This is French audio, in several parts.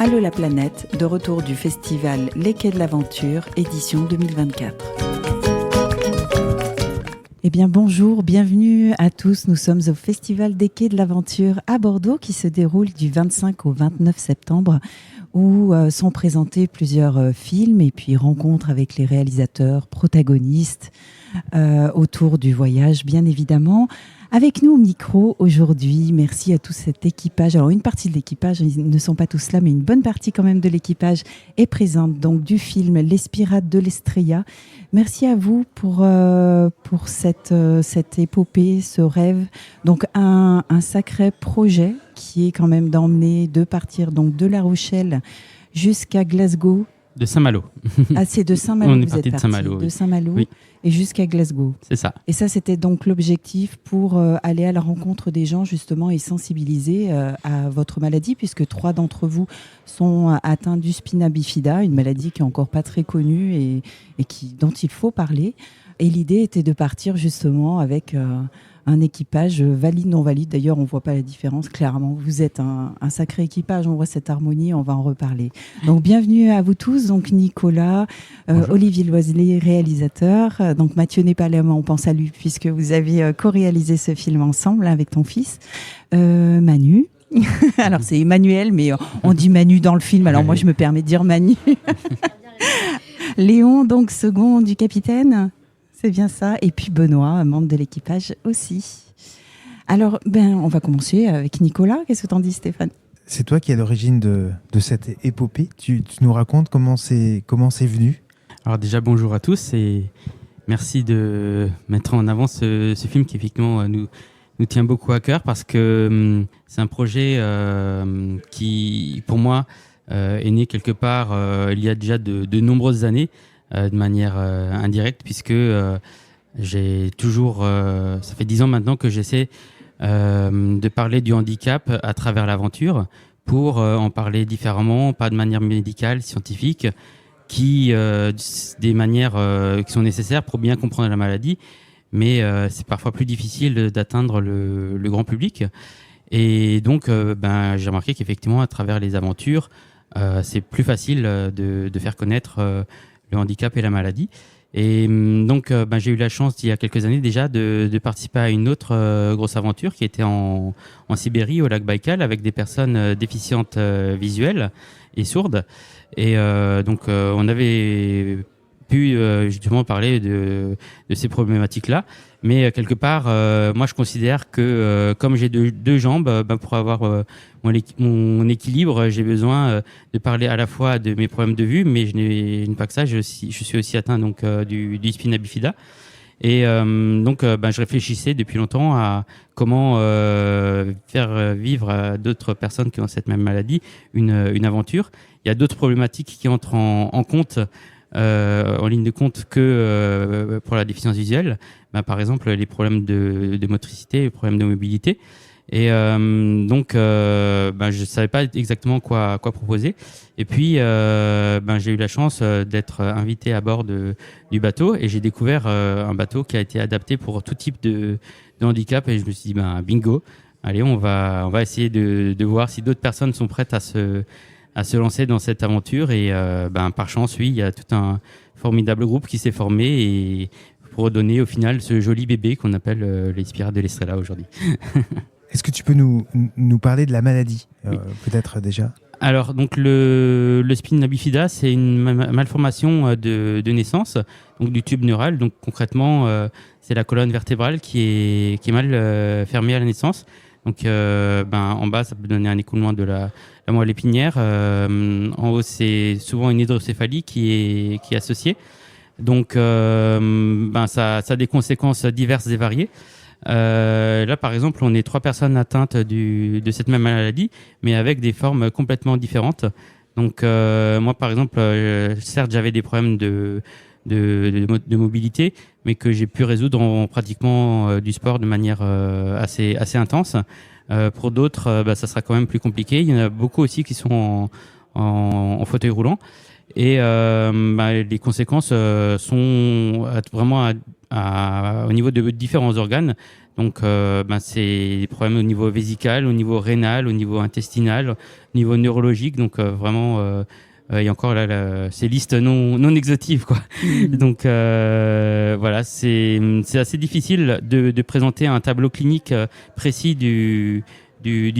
Allô la planète, de retour du festival Les Quais de l'Aventure, édition 2024. Eh bien bonjour, bienvenue à tous. Nous sommes au Festival des Quais de l'Aventure à Bordeaux qui se déroule du 25 au 29 septembre où sont présentés plusieurs films et puis rencontres avec les réalisateurs protagonistes autour du voyage bien évidemment. Avec nous au micro aujourd'hui, merci à tout cet équipage. Alors une partie de l'équipage, ils ne sont pas tous là, mais une bonne partie quand même de l'équipage est présente donc du film Les Pirates de l'Estrella. Merci à vous pour cette épopée, ce rêve. Donc un sacré projet qui est quand même d'emmener, de partir donc de La Rochelle jusqu'à Glasgow. De Saint-Malo. Ah, c'est de Saint-Malo. On est parti de Saint-Malo. De Saint-Malo, oui. Et jusqu'à Glasgow. C'est ça. Et ça, c'était donc l'objectif pour aller à la rencontre des gens, justement, et sensibiliser à votre maladie, puisque 3 d'entre vous sont atteints du spina bifida, une maladie qui est encore pas très connue et dont il faut parler. Et l'idée était de partir, justement, avec un équipage valide, non valide. D'ailleurs, on ne voit pas la différence, clairement. Vous êtes un sacré équipage, on voit cette harmonie, on va en reparler. Donc, bienvenue à vous tous. Donc, Nicolas, Olivier Loiselet, réalisateur. Donc, Mathieu n'est pas là, mais on pense à lui, puisque vous avez co-réalisé ce film ensemble avec ton fils. Manu. Alors, c'est Emmanuel, mais on dit Manu dans le film, alors moi, je me permets de dire Manu. Léon, donc, second du capitaine. C'est bien ça. Et puis Benoît, membre de l'équipage aussi. Alors, on va commencer avec Nicolas. Qu'est-ce que t'en dis, Stéphane ? C'est toi qui es à l'origine de cette épopée. Tu nous racontes comment c'est venu ? Alors déjà, bonjour à tous et merci de mettre en avant ce film qui effectivement nous tient beaucoup à cœur parce que c'est un projet qui, pour moi, est né quelque part il y a déjà de nombreuses années. De manière indirecte puisque j'ai toujours ça fait 10 ans maintenant que j'essaie de parler du handicap à travers l'aventure pour en parler différemment, pas de manière médicale, scientifique, des manières qui sont nécessaires pour bien comprendre la maladie, mais c'est parfois plus difficile d'atteindre le grand public et donc j'ai remarqué qu'effectivement à travers les aventures c'est plus facile de faire connaître le handicap et la maladie. Et donc, j'ai eu la chance, il y a quelques années déjà, de participer à une autre grosse aventure qui était en Sibérie, au lac Baïkal, avec des personnes déficientes visuelles et sourdes. Et donc, on avait pu justement parler de ces problématiques-là. Mais quelque part, moi, je considère que comme j'ai deux jambes, pour avoir mon équilibre, j'ai besoin de parler à la fois de mes problèmes de vue, mais je n'ai pas que ça. Je suis aussi atteint donc du spina bifida. Et je réfléchissais depuis longtemps à comment faire vivre à d'autres personnes qui ont cette même maladie une aventure. Il y a d'autres problématiques qui entrent en compte. En ligne de compte que pour la déficience visuelle, par exemple les problèmes de motricité, les problèmes de mobilité. Et je savais pas exactement quoi proposer. Et puis j'ai eu la chance d'être invité à bord du bateau et j'ai découvert un bateau qui a été adapté pour tout type de handicap et je me suis dit bingo, allez on va essayer de voir si d'autres personnes sont prêtes à se lancer dans cette aventure et par chance, oui, il y a tout un formidable groupe qui s'est formé et pour donner au final ce joli bébé qu'on appelle les Pirates de l'Estrella aujourd'hui. Est-ce que tu peux nous parler de la maladie, oui. Peut-être déjà ? Alors, donc le spina bifida, c'est une malformation de naissance, donc du tube neural. Donc concrètement, c'est la colonne vertébrale qui est mal fermée à la naissance. Donc en bas, ça peut donner un écoulement de la moelle épinière. En haut, c'est souvent une hydrocéphalie qui est associée. Donc ça a des conséquences diverses et variées. Là, par exemple, on est 3 personnes atteintes de cette même maladie, mais avec des formes complètement différentes. Donc moi, par exemple, certes, j'avais des problèmes de mobilité, mais que j'ai pu résoudre en pratiquant du sport de manière assez intense. Pour d'autres, ça sera quand même plus compliqué. Il y en a beaucoup aussi qui sont en fauteuil roulant. Et les conséquences sont vraiment au niveau de différents organes. Donc, c'est des problèmes au niveau vésical, au niveau rénal, au niveau intestinal, au niveau neurologique. Donc, vraiment, il y a encore là, ces listes non exhaustives, quoi. Donc, voilà, c'est assez difficile de présenter un tableau clinique précis du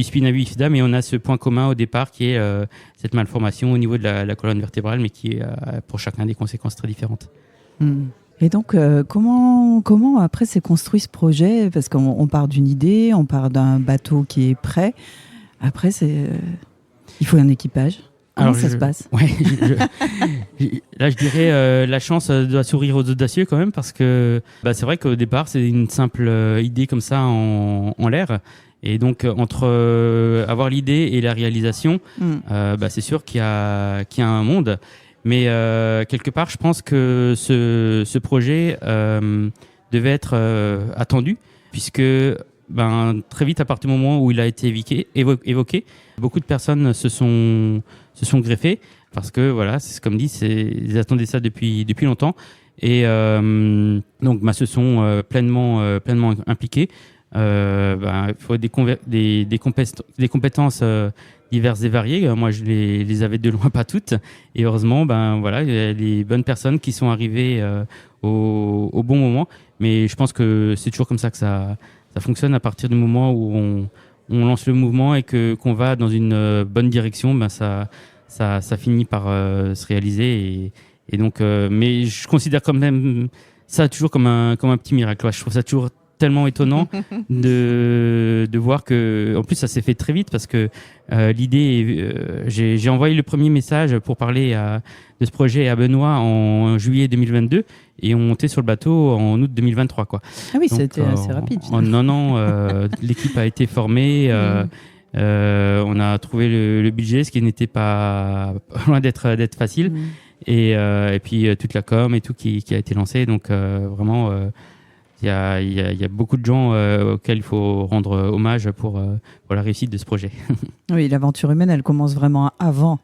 spina bifida, mais on a ce point commun au départ qui est cette malformation au niveau de la colonne vertébrale, mais qui a pour chacun des conséquences très différentes. Et donc, comment après s'est construit ce projet? Parce qu'on part d'une idée, on part d'un bateau qui est prêt. Après, il faut un équipage. Comment ça se passe? Ouais, là, je dirais la chance doit sourire aux audacieux quand même, parce que c'est vrai qu'au départ, c'est une simple idée comme ça en l'air. Et donc, entre avoir l'idée et la réalisation, c'est sûr qu'il y a un monde. Mais quelque part, je pense que ce projet devait être attendu, puisque très vite, à partir du moment où il a été évoqué, beaucoup de personnes se sont greffées, parce que voilà, c'est comme dit, ils attendaient ça depuis longtemps, et donc se sont pleinement impliqués. Il faut des compétences diverses et variées. Moi, je les avais de loin pas toutes, et heureusement, il y a les bonnes personnes qui sont arrivées au bon moment. Mais je pense que c'est toujours comme ça que ça fonctionne. À partir du moment où on lance le mouvement et qu'on va dans une bonne direction, ça finit par se réaliser. Et donc, mais je considère quand même ça toujours comme un petit miracle. Je trouve ça toujours tellement étonnant de voir que, en plus, ça s'est fait très vite, parce que l'idée, j'ai envoyé le premier message pour parler de ce projet à Benoît en juillet 2022, et on montait sur le bateau en août 2023, quoi. Ah oui, c'était assez rapide. En un an, l'équipe a été formée. On a trouvé le budget, ce qui n'était pas loin d'être facile. Et puis toute la com et tout qui a été lancé. Donc vraiment, il y a beaucoup de gens auxquels il faut rendre hommage pour la réussite de ce projet. Oui, l'aventure humaine, elle commence vraiment avant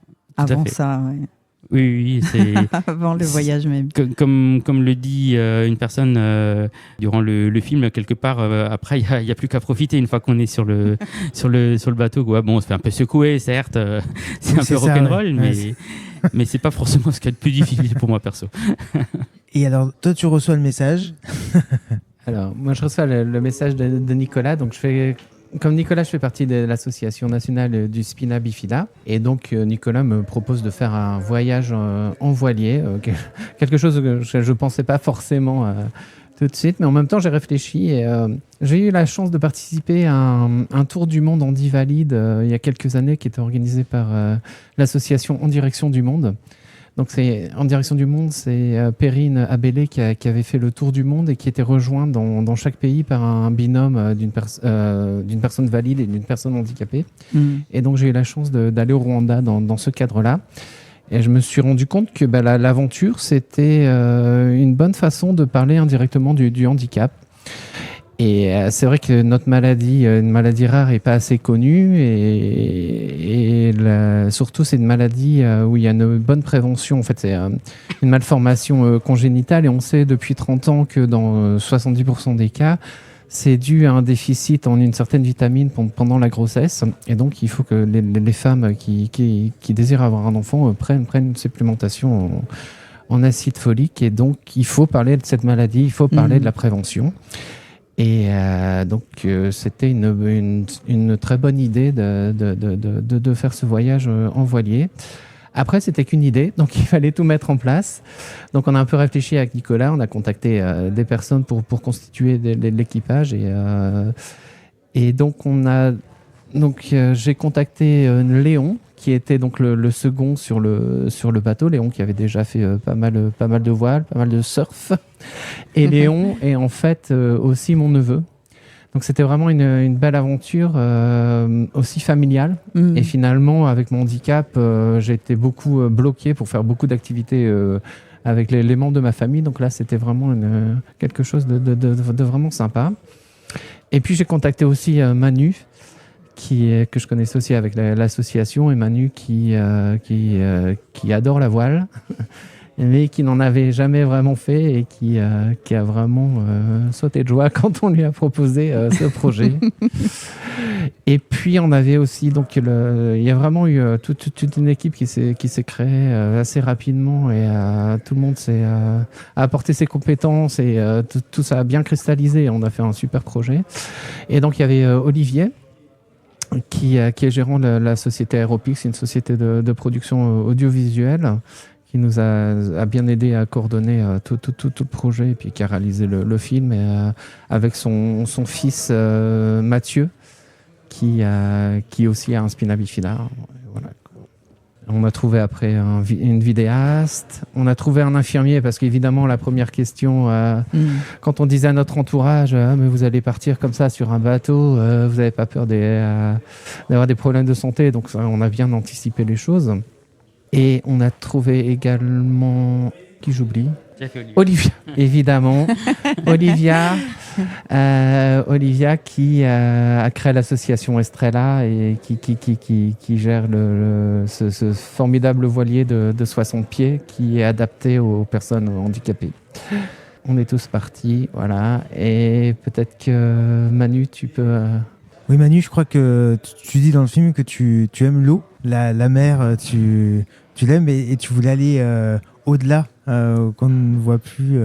ça. Ouais. Oui, c'est avant le voyage même. Comme le dit une personne durant le film, quelque part, après, il n'y a plus qu'à profiter une fois qu'on est sur le bateau, quoi. Bon, on se fait un peu secouer, certes, c'est un peu rock'n'roll, mais c'est pas forcément ce qu'il y a de plus difficile pour moi, perso. Et alors, toi, tu reçois le message. Alors, moi, je reçois le message de Nicolas. Donc, comme Nicolas, je fais partie de l'Association nationale du spina bifida. Et donc, Nicolas me propose de faire un voyage en voilier. Quelque chose que je ne pensais pas forcément tout de suite. Mais en même temps, j'ai réfléchi. Et j'ai eu la chance de participer à un tour du monde en 10 valides il y a quelques années, qui était organisé par l'association En Direction du Monde. Donc, En Direction du Monde, c'est Perrine Abélé qui avait fait le tour du monde et qui était rejointe dans chaque pays par un binôme d'une personne valide et d'une personne handicapée. Et donc, j'ai eu la chance d'aller au Rwanda dans ce cadre-là. Et je me suis rendu compte que l'aventure, c'était une bonne façon de parler indirectement du handicap. Et c'est vrai que notre maladie, une maladie rare, n'est pas assez connue. Et surtout, c'est une maladie où il y a une bonne prévention. En fait, c'est une malformation congénitale. Et on sait depuis 30 ans que dans 70% des cas, c'est dû à un déficit en une certaine vitamine pendant la grossesse. Et donc, il faut que les femmes qui désirent avoir un enfant prennent une supplémentation en acide folique. Et donc, il faut parler de cette maladie, il faut parler de la prévention. Et donc, c'était une très bonne idée de faire ce voyage en voilier. Après, c'était qu'une idée, donc il fallait tout mettre en place. Donc, on a un peu réfléchi avec Nicolas, on a contacté des personnes pour constituer l'équipage. Et donc, j'ai contacté Léon, qui était donc le second sur le bateau. Léon qui avait déjà fait pas mal de voile, pas mal de surf. Et Léon est en fait aussi mon neveu. Donc c'était vraiment une belle aventure aussi familiale. Et finalement, avec mon handicap, j'ai été beaucoup bloqué pour faire beaucoup d'activités avec les membres de ma famille. Donc là, c'était vraiment quelque chose de vraiment sympa. Et puis j'ai contacté aussi Manu, que je connaissais aussi avec l'association, et Manu qui adore la voile, mais qui n'en avait jamais vraiment fait et qui a vraiment sauté de joie quand on lui a proposé ce projet. Et puis on avait aussi donc il y a vraiment eu toute une équipe qui s'est créée assez rapidement, et tout le monde a apporté ses compétences, et tout ça a bien cristallisé. On a fait un super projet. Et donc il y avait Olivier qui est gérant de la société Aeropix, une société de production audiovisuelle, qui nous a bien aidé à coordonner tout le projet, et puis qui a réalisé le film, et, avec son fils Mathieu, qui aussi a un spina bifida. Voilà. On a trouvé après une vidéaste, on a trouvé un infirmier, parce qu'évidemment la première question, quand on disait à notre entourage, mais vous allez partir comme ça sur un bateau, vous n'avez pas peur d'avoir des problèmes de santé, donc on a bien anticipé les choses. Et on a trouvé également, qui j'oublie, Olivia, évidemment. Olivia qui a créé l'association Estrella, et qui gère ce formidable voilier de 60 pieds qui est adapté aux personnes handicapées. On est tous partis, voilà. Et peut-être que Manu, tu peux... Oui, Manu, je crois que tu dis dans le film que tu aimes l'eau, la mer, tu l'aimes, et tu voulais aller au-delà, qu'on ne voit plus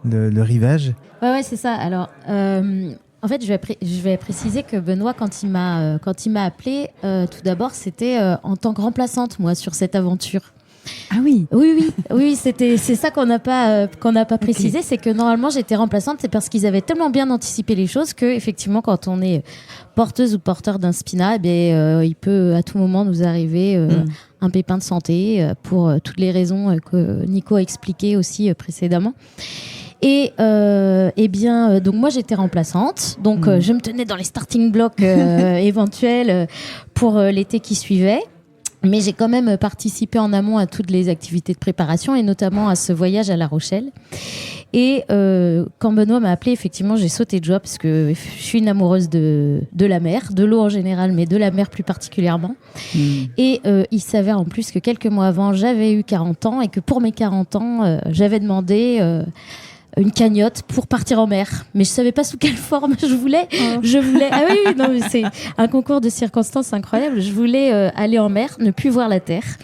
le rivage. Ouais, c'est ça. Alors, en fait, je vais préciser que Benoît, quand il m'a appelé, tout d'abord, c'était en tant que remplaçante, moi, sur cette aventure. Ah oui. Oui, c'est ça qu'on n'a pas précisé, c'est que normalement j'étais remplaçante, c'est parce qu'ils avaient tellement bien anticipé les choses que effectivement, quand on est porteuse ou porteur d'un spina, il peut à tout moment nous arriver un pépin de santé, pour toutes les raisons que Nico a expliquées aussi précédemment. Et donc moi j'étais remplaçante, donc je me tenais dans les starting blocks éventuels pour l'été qui suivait. Mais j'ai quand même participé en amont à toutes les activités de préparation, et notamment à ce voyage à La Rochelle. Et quand Benoît m'a appelée, effectivement, j'ai sauté de joie, parce que je suis une amoureuse de la mer, de l'eau en général, mais de la mer plus particulièrement. Et il s'avère en plus que quelques mois avant, j'avais eu 40 ans, et que pour mes 40 ans, j'avais demandé... une cagnotte pour partir en mer, mais je savais pas sous quelle forme je voulais. Ah oui, non, mais c'est un concours de circonstances incroyable. Je voulais aller en mer, ne plus voir la terre.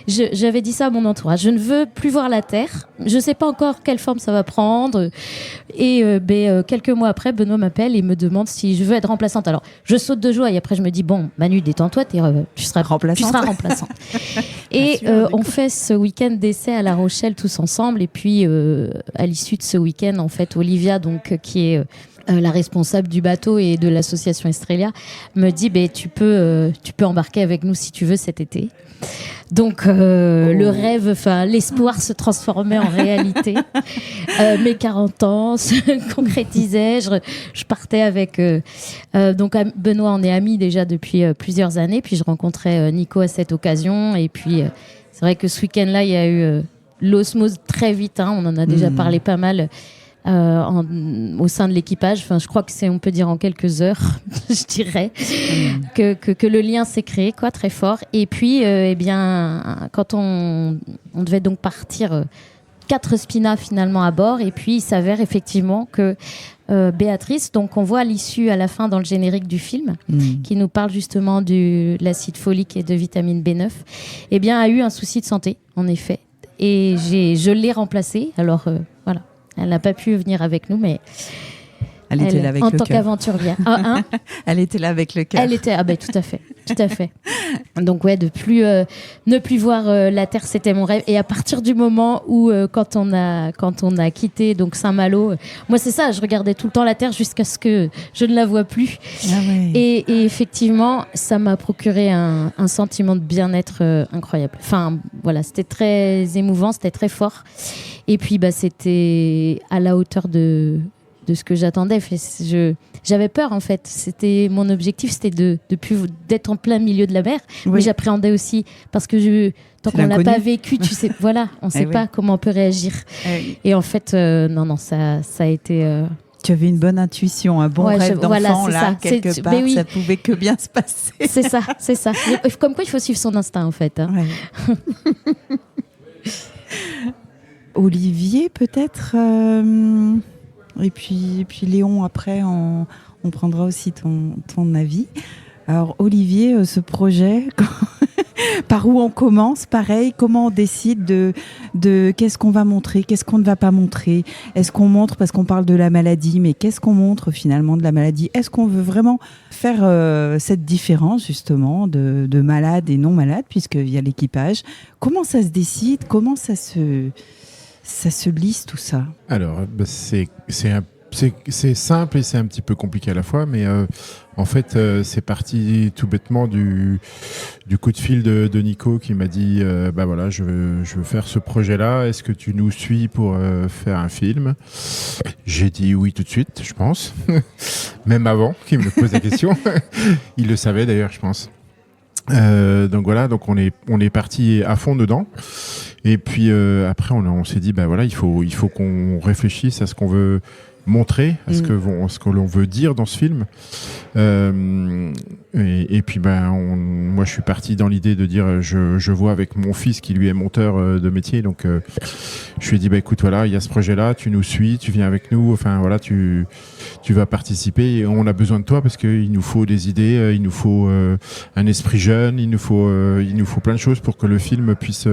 J'avais dit ça à mon entourage. Je ne veux plus voir la terre. Je sais pas encore quelle forme ça va prendre. Et quelques mois après, Benoît m'appelle et me demande si je veux être remplaçante. Alors, je saute de joie, et après je me dis bon, Manu, détends-toi, tu seras remplaçante. Et on fait ce week-end d'essai à La Rochelle tous ensemble. Et puis à l'issue de ce week-end, en fait, Olivia, donc qui est la responsable du bateau et de l'association Estrella, me dit tu peux embarquer avec nous si tu veux cet été. Donc le rêve, l'espoir se transformait en réalité. Mes 40 ans se concrétisaient. Je partais avec donc Benoît, on est amis déjà depuis plusieurs années, puis je rencontrais Nico à cette occasion, et puis c'est vrai que ce week-end-là il y a eu l'osmose très vite, on en a déjà parlé pas mal au sein de l'équipage. Enfin, je crois que on peut dire en quelques heures, je dirais, que le lien s'est créé, quoi, très fort. Et puis, quand on devait donc partir, 4 spinas finalement à bord, et puis il s'avère effectivement que Béatrice, donc on voit à l'issue, à la fin dans le générique du film, qui nous parle justement de l'acide folique et de vitamine B9, a eu un souci de santé, en effet. Et je l'ai remplacée. Alors voilà, elle n'a pas pu venir avec nous, mais elle était là avec en le tant cœur. qu'aventurière. Elle était là avec le cœur. Elle était, tout à fait. Donc ouais, ne plus voir la terre, c'était mon rêve. Et à partir du moment où quand on a quitté donc Saint-Malo, moi c'est ça, je regardais tout le temps la terre jusqu'à ce que je ne la vois plus. Ah ouais. Et effectivement, ça m'a procuré un sentiment de bien-être incroyable. Enfin voilà, c'était très émouvant, c'était très fort. Et puis c'était à la hauteur de ce que j'attendais. J'avais peur, en fait. Mon objectif, c'était d'être en plein milieu de la mer. Oui. Mais j'appréhendais aussi, parce que tant qu'on l'a pas vécu, tu sais, voilà, on sait pas comment on peut réagir. Et en fait, non, ça a été Tu avais une bonne intuition, un bon Ouais, rêve d'enfant, voilà, c'est là, ça. quelque part, mais oui. ça pouvait que bien se passer. C'est ça. Comme quoi, il faut suivre son instinct, en fait. Hein. Ouais. Olivier, peut-être, et puis Léon, après, on prendra aussi ton avis. Alors, Olivier, ce projet, par où on commence, pareil, comment on décide de qu'est-ce qu'on va montrer, qu'est-ce qu'on ne va pas montrer. Est-ce qu'on montre parce qu'on parle de la maladie, mais qu'est-ce qu'on montre finalement de la maladie? Est-ce qu'on veut vraiment faire cette différence justement de malade et non malade, puisqu'il y a l'équipage? Comment ça se décide? Comment ça se lisse tout ça? Alors, c'est simple et c'est un petit peu compliqué à la fois, mais en fait, c'est parti tout bêtement du coup de fil de Nico qui m'a dit voilà, je veux faire ce projet-là. Est-ce que tu nous suis pour faire un film? J'ai dit oui tout de suite, je pense. Même avant qu'il me pose la question. Il le savait d'ailleurs, je pense. Donc voilà, donc on est parti à fond dedans. Et puis après, on s'est dit voilà, il faut qu'on réfléchisse à ce qu'on veut montrer, à ce que l'on veut dire dans ce film. Et puis moi je suis parti dans l'idée de dire je vois avec mon fils qui lui est monteur de métier, donc je lui ai dit écoute, voilà, il y a ce projet là, tu nous suis, tu viens avec nous, enfin voilà, tu vas participer et on a besoin de toi parce qu'il nous faut des idées, il nous faut un esprit jeune, il nous faut plein de choses pour que le film puisse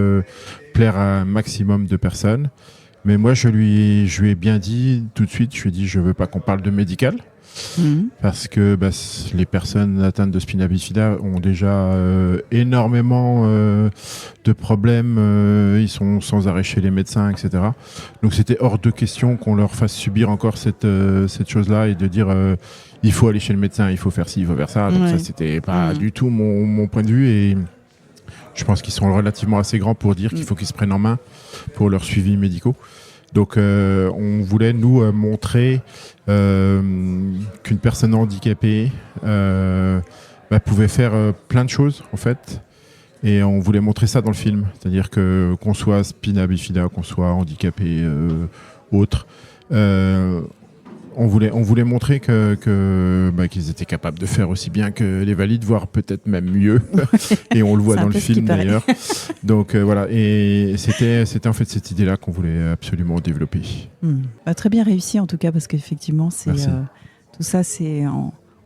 plaire à un maximum de personnes. Mais moi, je lui ai bien dit tout de suite, je lui ai dit, je veux pas qu'on parle de médical, parce que les personnes atteintes de spina bifida ont déjà énormément de problèmes, ils sont sans arrêt chez les médecins, etc. Donc c'était hors de question qu'on leur fasse subir encore cette chose-là et de dire il faut aller chez le médecin, il faut faire ci, il faut faire ça. Donc ça, c'était pas du tout mon point de vue, et je pense qu'ils sont relativement assez grands pour dire qu'il faut qu'ils se prennent en main pour leurs suivis médicaux. Donc on voulait nous montrer qu'une personne handicapée pouvait faire plein de choses en fait, et on voulait montrer ça dans le film, c'est-à-dire que qu'on soit spina bifida, qu'on soit handicapé autre, on voulait montrer qu'ils étaient capables de faire aussi bien que les valides, voire peut-être même mieux. Et on le voit dans le film d'ailleurs. Donc voilà, et c'était en fait cette idée-là qu'on voulait absolument développer. Très bien réussi en tout cas, parce qu'effectivement, tout ça, c'est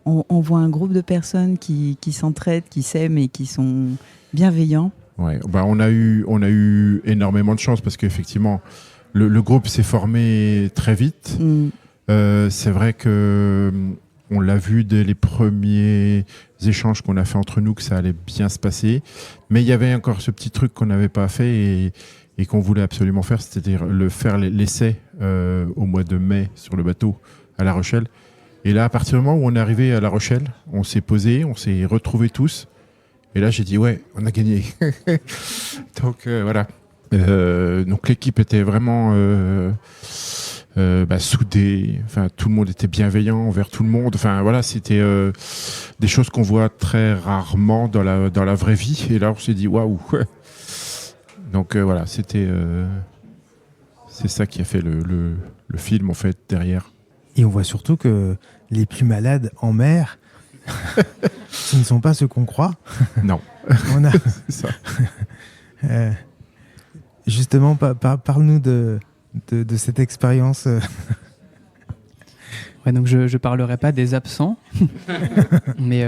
on voit un groupe de personnes qui s'entraident, qui s'aiment et qui sont bienveillants. Ouais, on a eu énormément de chance parce qu'effectivement, le groupe s'est formé très vite. C'est vrai que on l'a vu dès les premiers échanges qu'on a fait entre nous que ça allait bien se passer, mais il y avait encore ce petit truc qu'on n'avait pas fait et qu'on voulait absolument faire, c'est-à-dire faire l'essai au mois de mai sur le bateau à La Rochelle. Et là, à partir du moment où on est arrivé à La Rochelle, on s'est posé, on s'est retrouvés tous, et là j'ai dit ouais, on a gagné. Donc voilà. Donc l'équipe était vraiment soudé, enfin tout le monde était bienveillant envers tout le monde, enfin voilà, c'était des choses qu'on voit très rarement dans la vraie vie, et là on s'est dit waouh. Donc voilà, c'est ça qui a fait le film en fait derrière. Et on voit surtout que les plus malades en mer ce ne sont pas ceux qu'on croit. Non. On a ça. Justement, parle-nous de cette expérience. Ouais, donc je ne parlerai pas des absents. Mais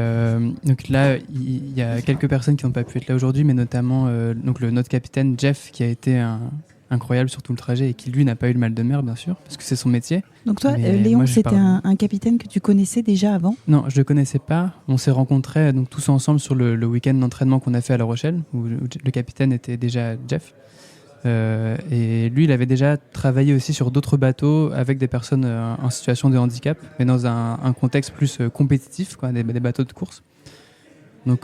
donc là, il y a quelques personnes qui n'ont pas pu être là aujourd'hui, mais notamment donc notre capitaine Jeff, qui a été incroyable sur tout le trajet et qui, lui, n'a pas eu le mal de mer, bien sûr, parce que c'est son métier. Donc toi, Mais Léon, moi, c'était un capitaine que tu connaissais déjà avant? Non, je ne le connaissais pas. On s'est rencontrés donc, tous ensemble sur le week-end d'entraînement qu'on a fait à La Rochelle, où le capitaine était déjà Jeff. Et lui, il avait déjà travaillé aussi sur d'autres bateaux avec des personnes en situation de handicap, mais dans un contexte plus compétitif, quoi, des bateaux de course. Donc,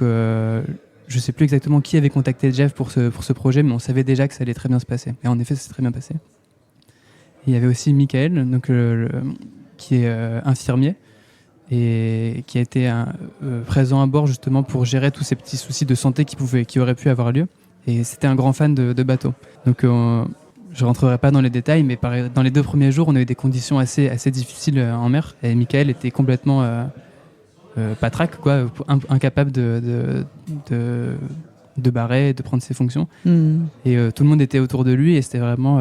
je ne sais plus exactement qui avait contacté Jeff pour ce projet, mais on savait déjà que ça allait très bien se passer. Et en effet, ça s'est très bien passé. Et il y avait aussi Michael, donc, qui est infirmier et qui a été présent à bord justement pour gérer tous ces petits soucis de santé qui auraient pu avoir lieu. Et c'était un grand fan de bateaux. Donc je rentrerai pas dans les détails, mais dans les 2 premiers jours, on a eu des conditions assez difficiles en mer. Et Michael était complètement patraque, quoi, incapable de barrer, de prendre ses fonctions. Et tout le monde était autour de lui, et c'était vraiment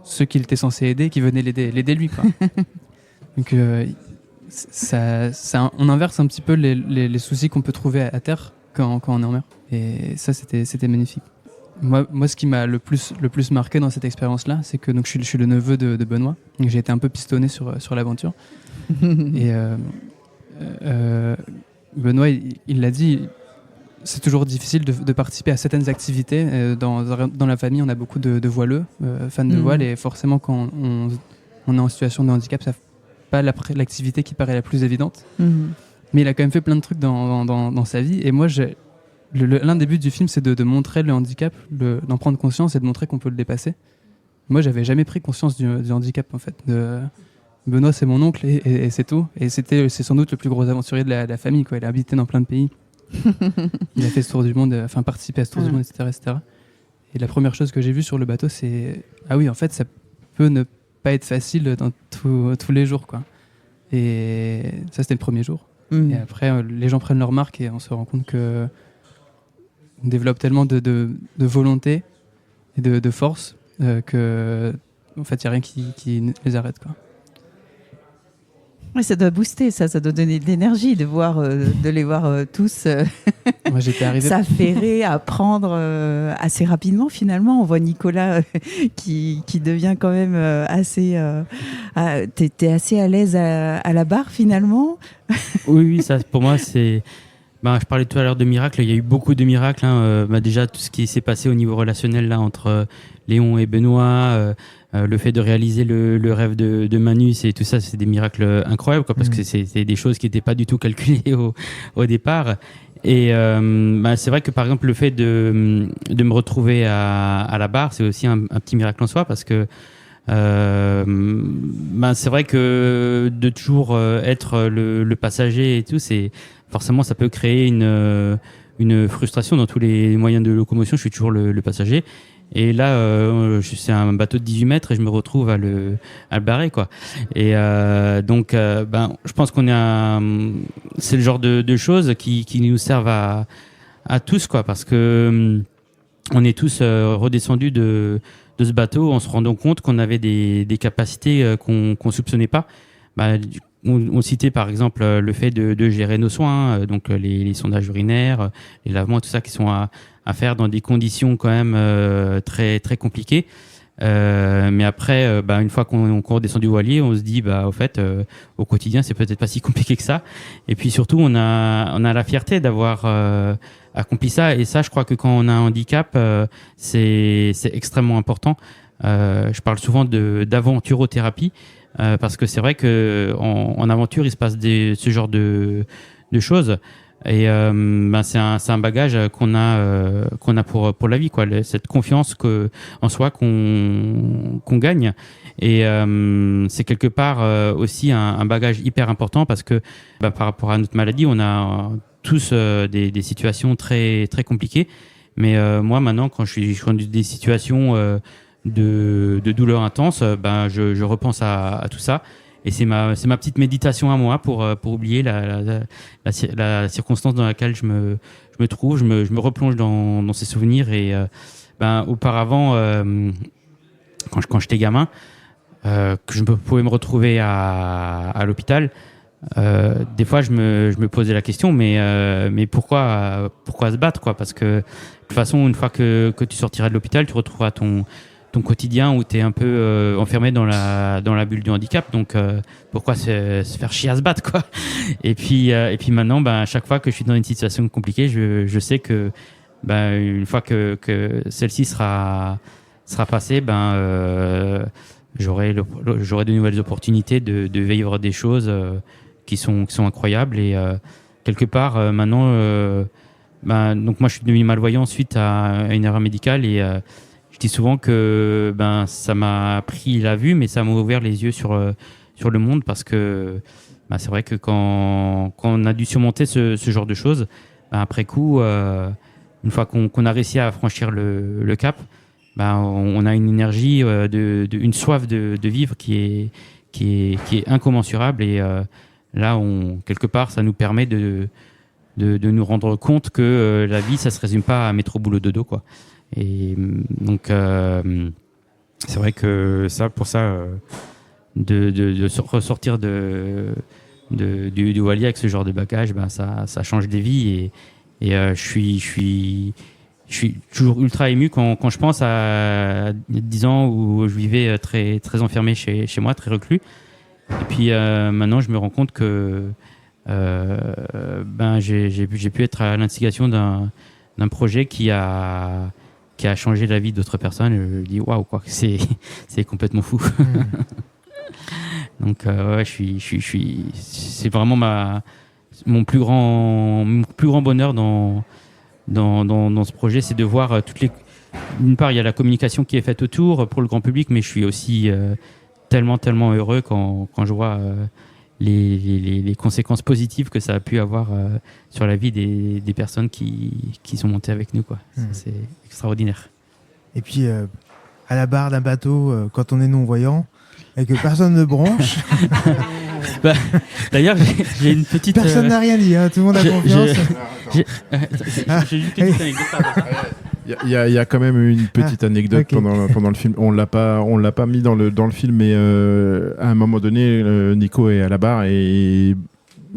ceux qu'il était censé aider qui venaient l'aider lui, quoi. Donc on inverse un petit peu les soucis qu'on peut trouver à terre quand on est en mer. Et ça, c'était magnifique. Moi, ce qui m'a le plus marqué dans cette expérience-là, c'est que donc, je suis le neveu de Benoît. Donc, j'ai été un peu pistonné sur l'aventure. Et Benoît, il l'a dit, c'est toujours difficile de participer à certaines activités. Dans la famille, on a beaucoup de voileux, fans de voile, et forcément, quand on est en situation de handicap, ça pas l'activité qui paraît la plus évidente. Mais il a quand même fait plein de trucs dans sa vie. Et moi, l'un des buts du film, c'est de montrer le handicap, d'en prendre conscience et de montrer qu'on peut le dépasser. Moi, j'avais jamais pris conscience du handicap, en fait. Benoît, c'est mon oncle et c'est tout. Et c'est sans doute le plus gros aventurier de la famille, quoi. Il a habité dans plein de pays. Il a fait ce tour du monde, participé à ce tour du monde, etc., etc. Et la première chose que j'ai vue sur le bateau, c'est ah oui, en fait, ça peut ne pas être facile dans tous les jours, quoi. Et ça, c'était le premier jour. Et après, les gens prennent leur marque et on se rend compte que on développe tellement de volonté et de force que en fait, il n'y a rien qui les arrête, quoi. Ouais, ça doit booster, ça doit donner de l'énergie de les voir tous Moi, j'étais arrivé s'affairer, apprendre assez rapidement finalement. On voit Nicolas qui devient quand même assez... t'es assez à l'aise à la barre finalement. Oui, ça pour moi c'est... je parlais tout à l'heure de miracles, il y a eu beaucoup de miracles. Déjà, tout ce qui s'est passé au niveau relationnel là, entre Léon et Benoît, le fait de réaliser le rêve de Manus et tout ça, c'est des miracles incroyables, quoi, parce que c'est des choses qui n'étaient pas du tout calculées au départ. Et c'est vrai que par exemple, le fait de me retrouver à la barre, c'est aussi un petit miracle en soi, parce que c'est vrai que de toujours être le passager et tout, forcément ça peut créer une frustration dans tous les moyens de locomotion. Je suis toujours le passager, et là c'est un bateau de 18 mètres et je me retrouve à le barrer, quoi. Et donc je pense c'est le genre de choses qui nous servent à tous, quoi, parce que on est tous redescendus de ce bateau en se rendant compte qu'on avait des capacités qu'on soupçonnait pas. On citait par exemple le fait de gérer nos soins, donc les sondages urinaires, les lavements, tout ça, qui sont à faire dans des conditions quand même très très compliquées. Mais après, une fois qu'on redescend du voilier, on se dit au fait, au quotidien, c'est peut-être pas si compliqué que ça. Et puis surtout, on a la fierté d'avoir accompli ça. Et ça, je crois que quand on a un handicap, c'est extrêmement important. Je parle souvent d'aventurothérapie, parce que c'est vrai que en aventure, il se passe ce genre de choses. Et c'est un bagage qu'on a pour la vie, quoi. Cette confiance en soi qu'on gagne. Et c'est quelque part aussi un bagage hyper important, parce que par rapport à notre maladie, on a tous des situations très très compliquées. Mais moi maintenant, quand je suis dans des situations de douleur intense, je repense à tout ça. Et c'est ma petite méditation à moi pour oublier la circonstance dans laquelle je me trouve. Je me replonge dans ces souvenirs. Et auparavant, quand j'étais gamin, que je pouvais me retrouver à l'hôpital, des fois je me posais la question, mais pourquoi se battre, quoi? Parce que de toute façon, une fois que tu sortiras de l'hôpital, tu retrouveras ton quotidien où tu es un peu enfermé dans la bulle du handicap. Donc pourquoi se faire chier à se battre, quoi? Et puis maintenant, à chaque fois que je suis dans une situation compliquée, je sais que une fois que celle-ci sera passée, j'aurai de nouvelles opportunités de vivre des choses qui sont incroyables. Et quelque part maintenant, donc moi je suis devenu malvoyant suite à une erreur médicale, et je dis souvent que ça m'a pris la vue, mais ça m'a ouvert les yeux sur le monde, parce que c'est vrai que quand on a dû surmonter ce genre de choses, après coup, une fois qu'on a réussi à franchir le cap, on a une énergie, une soif de vivre qui est incommensurable. Et là, quelque part, ça nous permet de nous rendre compte que la vie, ça se résume pas à métro boulot dodo, quoi. Et donc, c'est vrai que de ressortir du voilier avec ce genre de bagage, ça change des vies. Et je suis toujours ultra ému quand je pense à 10 ans où je vivais très, très enfermé chez moi, très reclus. Et puis maintenant, je me rends compte que j'ai pu être à l'instigation d'un projet qui a changé la vie d'autres personnes. Je me dis waouh, quoi, c'est complètement fou. Donc c'est vraiment mon plus grand bonheur dans ce projet, c'est de voir d'une part, il y a la communication qui est faite autour pour le grand public, mais je suis aussi tellement heureux quand je vois les conséquences positives que ça a pu avoir sur la vie des personnes qui sont montées avec nous, quoi. C'est extraordinaire. Et puis, à la barre d'un bateau, quand on est non-voyant et que personne ne branche... D'ailleurs, j'ai une petite... Personne n'a rien dit, hein, tout le monde a confiance. J'ai une petite anecdote. Il y a quand même une petite anecdote pendant le film. On l'a pas mis dans le film, mais à un moment donné, Nico est à la barre et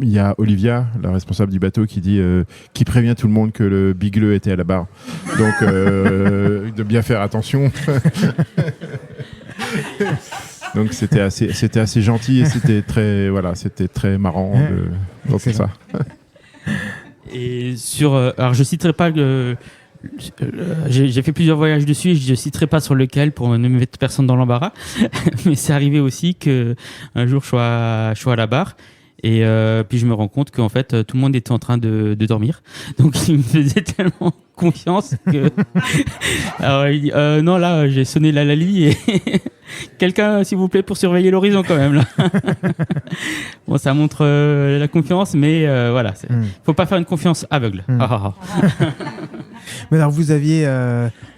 il y a Olivia, la responsable du bateau, qui prévient tout le monde que le bigleux était à la barre. Donc de bien faire attention. Donc c'était assez gentil et c'était très marrant dans tout ça. Et alors je citerai pas j'ai fait plusieurs voyages dessus et je ne citerai pas sur lequel pour ne mettre personne dans l'embarras. Mais c'est arrivé aussi qu'un jour je sois à la barre et puis je me rends compte qu'en fait tout le monde était en train de dormir. Donc il me faisait tellement confiance que... Alors il dit non, là j'ai sonné la Lali et quelqu'un s'il vous plaît pour surveiller l'horizon quand même là. Bon, ça montre la confiance, mais voilà, faut pas faire une confiance aveugle. Mais alors vous aviez,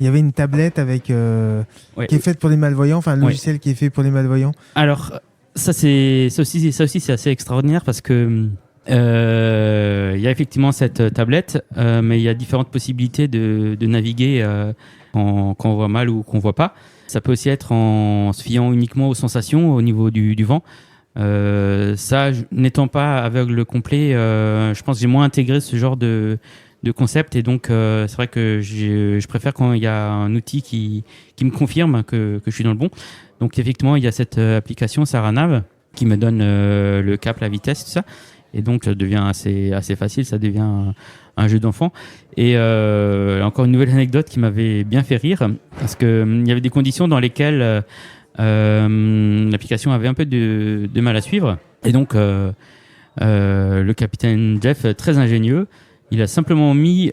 il y avait une tablette avec qui est faite pour les malvoyants, enfin un logiciel qui est fait pour les malvoyants. Alors ça aussi c'est assez extraordinaire parce que il y a effectivement cette tablette, mais il y a différentes possibilités de naviguer quand on voit mal ou qu'on voit pas. Ça peut aussi être en se fiant uniquement aux sensations au niveau du vent. N'étant pas aveugle complet, je pense que j'ai moins intégré ce genre de concept et donc c'est vrai que je préfère quand il y a un outil qui me confirme que je suis dans le bon. Donc effectivement, il y a cette application Saranav qui me donne le cap, la vitesse, tout ça. Et donc ça devient assez facile, ça devient un jeu d'enfant. Et encore une nouvelle anecdote qui m'avait bien fait rire, parce qu'il y avait des conditions dans lesquelles l'application avait un peu de mal à suivre. Et donc le capitaine Jeff, très ingénieux, il a simplement mis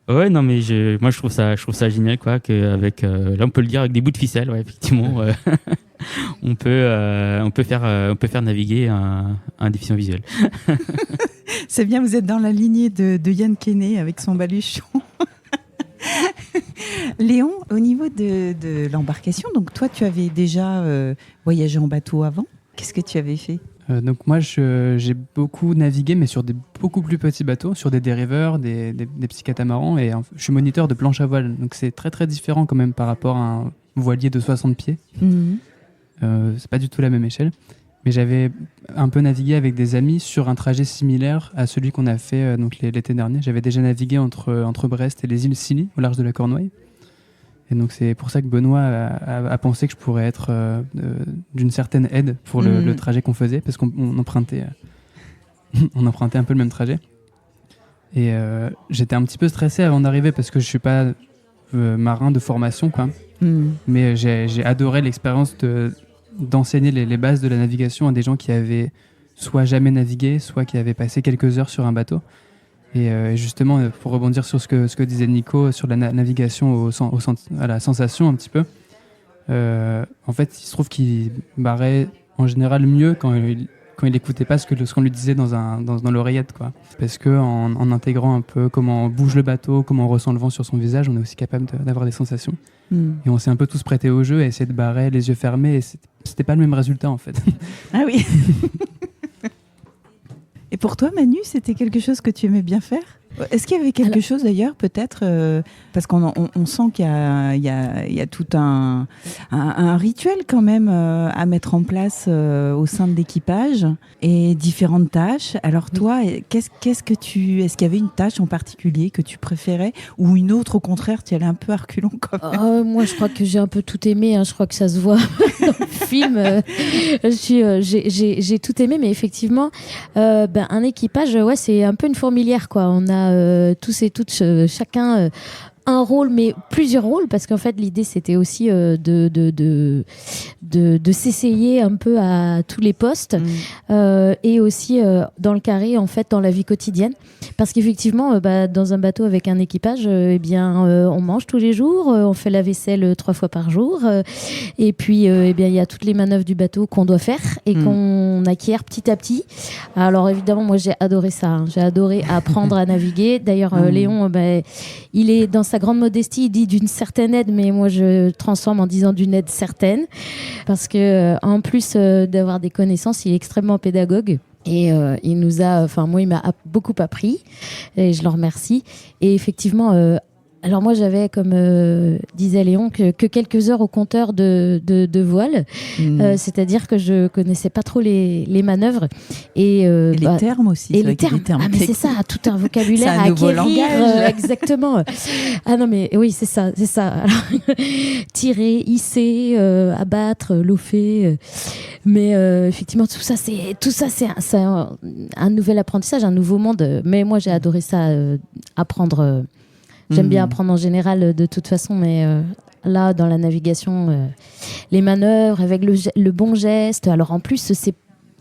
ouais, non, mais moi je trouve ça génial, quoi, qu'avec là on peut le dire avec des bouts de ficelle, ouais, effectivement, on peut faire naviguer un déficient visuel. C'est bien, vous êtes dans la lignée de Yann Kenney avec son baluchon. Léon, au niveau de l'embarcation, donc toi tu avais déjà voyagé en bateau avant. Qu'est-ce que tu avais fait ? Donc moi, j'ai beaucoup navigué, mais sur des beaucoup plus petits bateaux, sur des dériveurs, des petits catamarans, et je suis moniteur de planche à voile. Donc c'est très très différent quand même par rapport à un voilier de 60 pieds. C'est pas du tout la même échelle. Mais j'avais un peu navigué avec des amis sur un trajet similaire à celui qu'on a fait donc l'été dernier. J'avais déjà navigué entre Brest et les îles Scilly, au large de la Cornouaille. Et donc c'est pour ça que Benoît a pensé que je pourrais être d'une certaine aide pour le trajet qu'on faisait, parce qu'on empruntait un peu le même trajet. Et j'étais un petit peu stressé avant d'arriver parce que je suis pas marin de formation, quoi. Mais j'ai adoré l'expérience d'enseigner les bases de la navigation à des gens qui avaient soit jamais navigué, soit qui avaient passé quelques heures sur un bateau. Et justement, pour rebondir sur ce que disait Nico sur la navigation à la sensation un petit peu, en fait, il se trouve qu'il barrait en général mieux quand il n'écoutait pas ce qu'on lui disait dans l'oreillette, quoi. Parce qu'en intégrant un peu comment bouge le bateau, comment on ressent le vent sur son visage, on est aussi capable d'avoir des sensations. Et on s'est un peu tous prêtés au jeu et essayé de barrer les yeux fermés. Et c'était pas le même résultat, en fait. Ah oui. Et pour toi, Manu, c'était quelque chose que tu aimais bien faire ? Est-ce qu'il y avait quelque chose d'ailleurs, peut-être, parce qu'on sent qu'il y a tout un rituel quand même à mettre en place au sein de l'équipage et différentes tâches. Alors toi, est-ce qu'il y avait une tâche en particulier que tu préférais ou une autre au contraire, tu y allais un peu à reculons quand même? Moi, je crois que j'ai un peu tout aimé. Je crois que ça se voit dans le film. J'ai tout aimé, mais effectivement, un équipage, c'est un peu une fourmilière, quoi. On a tous et toutes, chacun un rôle, mais plusieurs rôles, parce qu'en fait l'idée c'était aussi de s'essayer un peu à tous les postes et aussi dans le carré, en fait, dans la vie quotidienne, parce qu'effectivement dans un bateau avec un équipage, on mange tous les jours, on fait la vaisselle 3 fois par jour, et puis il y a toutes les manœuvres du bateau qu'on doit faire et qu'on acquiert petit à petit. Alors évidemment, moi j'ai adoré ça, j'ai adoré apprendre à naviguer. D'ailleurs Léon, il est dans sa grande modestie, il dit d'une certaine aide, mais moi je transforme en disant d'une aide certaine, parce que en plus d'avoir des connaissances, il est extrêmement pédagogue. Et il m'a beaucoup appris et je le remercie. Et effectivement, alors moi j'avais, comme disait Léon, que quelques heures au compteur de voile, c'est-à-dire que je connaissais pas trop les manœuvres et les termes aussi. Et les termes. Mais c'est ça, tout un vocabulaire à acquérir. Exactement. Ah non, mais oui, c'est ça. Alors, tirer, hisser, abattre, lofer. Mais effectivement, tout ça c'est un nouvel apprentissage, un nouveau monde. Mais moi j'ai adoré ça, apprendre. J'aime bien apprendre en général de toute façon, mais là, dans la navigation, les manœuvres avec le bon geste. Alors en plus,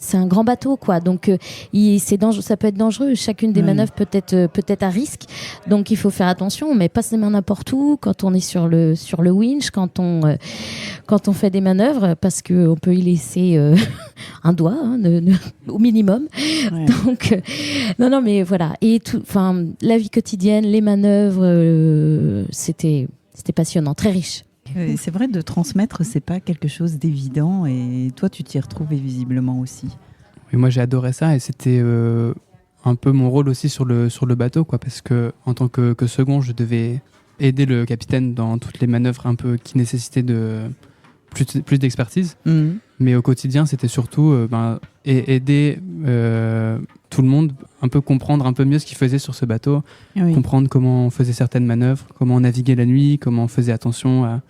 c'est un grand bateau, quoi. Donc ça peut être dangereux. Chacune des manœuvres peut être à risque. Donc il faut faire attention. On met pas ses mains n'importe où quand on est sur le winch, quand on fait des manœuvres, parce que on peut y laisser un doigt au minimum. Ouais. Donc non, mais voilà. Et la vie quotidienne, les manœuvres, c'était passionnant, très riche. C'est vrai, de transmettre, c'est pas quelque chose d'évident, et toi tu t'y retrouvais visiblement aussi. Oui, moi j'ai adoré ça, et c'était un peu mon rôle aussi sur le bateau, quoi, parce que en tant que second, je devais aider le capitaine dans toutes les manœuvres un peu qui nécessitaient plus d'expertise. Mais au quotidien, c'était surtout aider tout le monde, un peu comprendre un peu mieux ce qu'il faisait sur ce bateau, comprendre comment on faisait certaines manœuvres, comment on naviguait la nuit, comment on faisait attention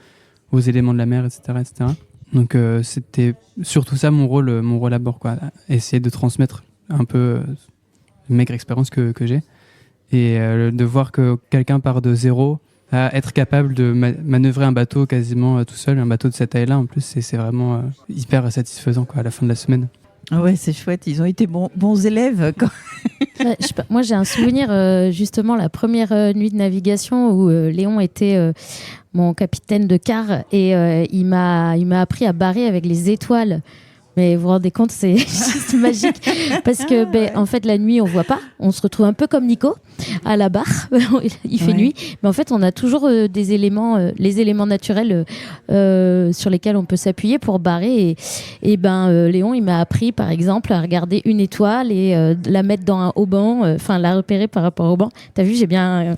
aux éléments de la mer, etc. etc. Donc c'était surtout ça mon rôle à bord, quoi. Essayer de transmettre un peu maigre expérience que j'ai, et de voir que quelqu'un part de zéro à être capable de manœuvrer un bateau quasiment tout seul, un bateau de cette taille-là, en plus, c'est vraiment hyper satisfaisant, quoi, à la fin de la semaine. Ouais, c'est chouette, ils ont été bons élèves. Moi, j'ai un souvenir, justement, la première nuit de navigation où Léon était mon capitaine de quart, et il m'a appris à barrer avec les étoiles. Mais vous vous rendez compte, c'est juste magique, parce que en fait la nuit on voit pas, on se retrouve un peu comme Nico à la barre, il fait nuit, mais en fait on a toujours des éléments, les éléments naturels sur lesquels on peut s'appuyer pour barrer, et Léon il m'a appris par exemple à regarder une étoile et la mettre dans un auban, la repérer par rapport au banc. T'as vu, j'ai bien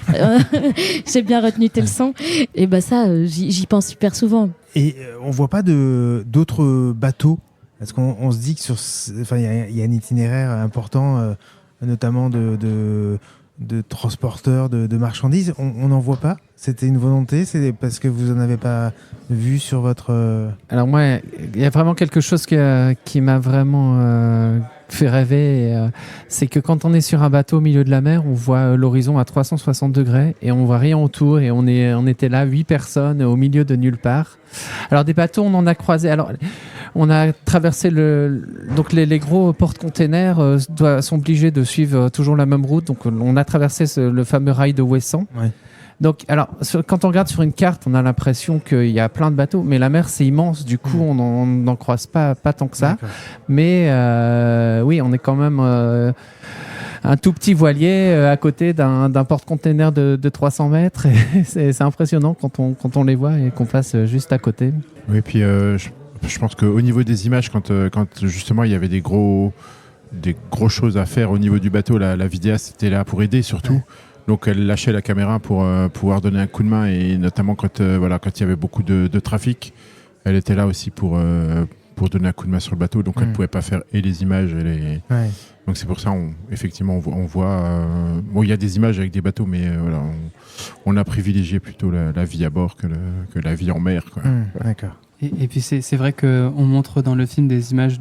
retenu tes leçons, et ça j'y pense super souvent. Et on voit pas d'autres bateaux, parce qu'on se dit que il y a un itinéraire important, notamment de transporteurs de marchandises. On n'en voit pas. C'était une volonté, c'est parce que vous en avez pas vu sur votre. Alors moi, il y a vraiment quelque chose qui m'a vraiment fait rêver. C'est que quand on est sur un bateau au milieu de la mer, on voit l'horizon à 360 degrés et on voit rien autour. Et on était là, 8 personnes au milieu de nulle part. Alors des bateaux, on en a croisé. Alors on a traversé donc les gros porte-containers sont obligés de suivre toujours la même route. Donc on a traversé le fameux rail de Ouessant. Ouais. Donc, alors, quand on regarde sur une carte, on a l'impression qu'il y a plein de bateaux, mais la mer, c'est immense. Du coup, on n'en croise pas tant que ça. D'accord. Mais oui, on est quand même un tout petit voilier à côté d'un porte-container de 300 mètres. Et c'est impressionnant quand on les voit et qu'on passe juste à côté. Oui, puis je pense qu'au niveau des images, quand justement il y avait des grosses choses à faire au niveau du bateau, la vidéaste était là pour aider surtout. Ouais. Donc elle lâchait la caméra pour pouvoir donner un coup de main, et notamment quand il y avait beaucoup de trafic, elle était là aussi pour donner un coup de main sur le bateau. Donc elle ne pouvait pas faire et les images et les... Ouais. Donc c'est pour ça effectivement on voit bon, il y a des images avec des bateaux, mais voilà, on a privilégié plutôt la vie à bord que la vie en mer, quoi. D'accord. Et puis c'est vrai qu'on montre dans le film des images